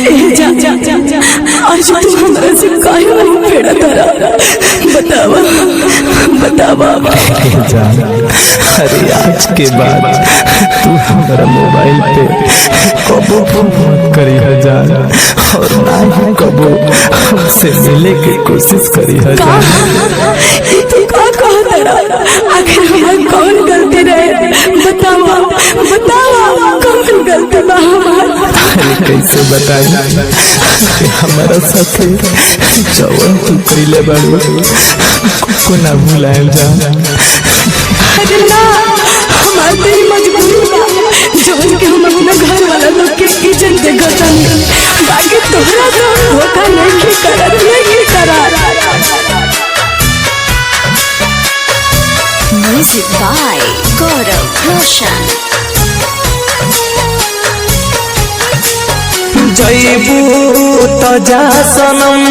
आज तू हमरा से काहे नहीं फेड़ा तारा बतावा बतावा। अरे आज के बाद तू हमारा मोबाइल पे कबो फोन करी जान और ना ही कबो हमसे मिले की कोशिश करी जान। तू का कह तारा आखिर हमार कौन गलती रहे बतावा बतावा कौन गलती बा हमार। अरे कैसे बताई हमारा साथे जवन तू कइले बाड़ू को ना भुलाएल जान। अरे ना हमार तेरी मजबूरी बा जवन के हम अपना घर वाला लोग के इज्जत दे गतन बाकी तोहरा तो धोखा नहीं करत नहीं करा। Music by Gaurav Roshan। जईबू तो जा सनम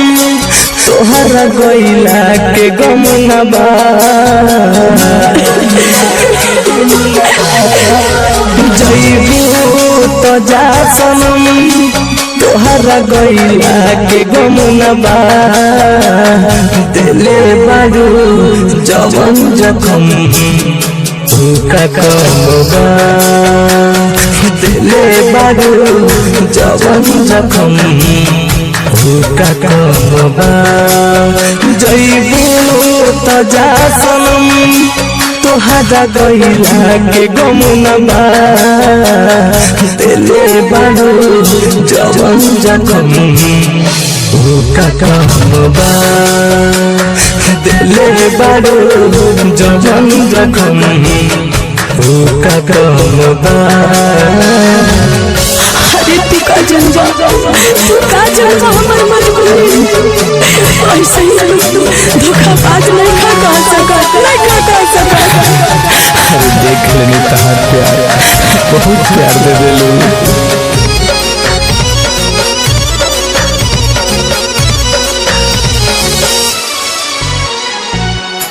तोहरा गइला के गम न बा। जईबू तो जा सनम तोहरा गइला के गम न बा। दिले बारू जवन जखम का कमबा। दिले बारू जवन जखम का कमबा। जईबू तो जा सनम तोहरा गइला के गम न बा। दिले बारू जवन जखम का कमबा। दिले बारू जवन जखम का कमबा। अरे तू का जनवा हमार मजबूरी ऐसे ही तू धोखाबाज नहीं खा सकत। अरे देख लेनी तहार प्यार बहुत प्यार दे देलू।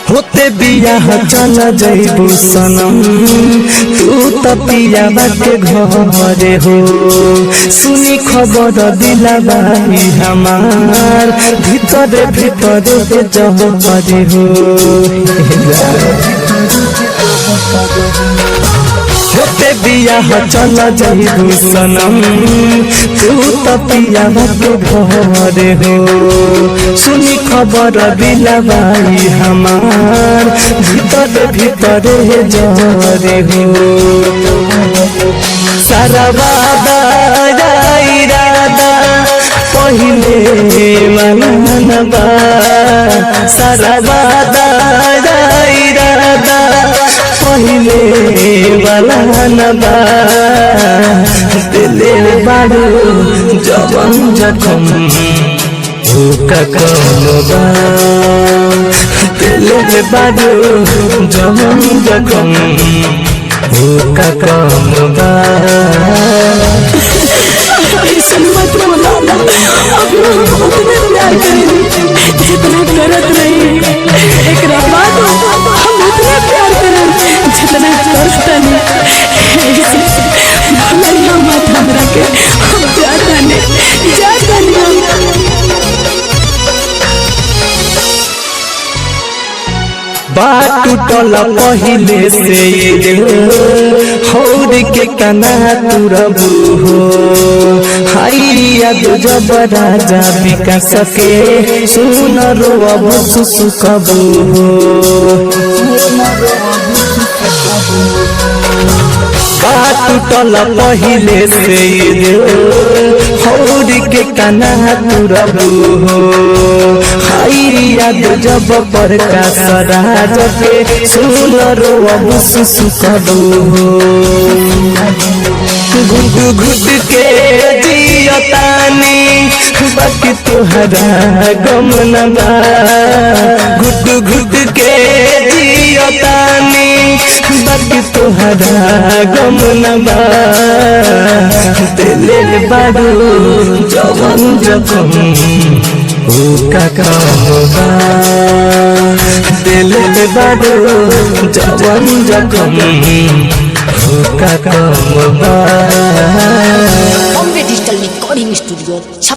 होते बियाह चल जईबू सनम तू तो पियाबा के घरे हो। सुनी खबर दिला बाई हमार भीतर भीतर जहरे हो। होते बियाह चल जईबू सनम तू तो पियाबा के घरे हो। सुनी खबर दिला बाई हमार भीतर भीतर जहरे हो। सारा वादा इरादा पहिले वाला बा। सारा वादा इरादा पहिले वाला बा। दिले बारू जवन जखम का कमबा। दिले बारू जवन जखम का कमबा। ऐसा मत बोला अब हम उतने प्यार करेंगे जितना करत रही। एक बाद हम उतना प्यार करेंगे जितना करता नहीं। भला मत हमरा के हम जाता नहीं। बात टूटल पहिले से हौर के कना तुरबू हो। हाइया दो जब राजा विकास के सुन रो अब सुसुकबू हो। बात टूटल पहिले से हौर के कना तुरबू हो। हाइया दो जब प्रकाश राज के सुन रो अब सुसुकबू हो। घुट घुट के जियतानी बाकी तुहरा गम न बा। घुट घुट के जियतानी बाकी तुहरा गम न बा। दिले बारू जवन जखम का कमबा। दिले बारू जवन जखम का कमबा। बॉम्बे डिजिटल में रिकॉर्डिंग स्टूडियो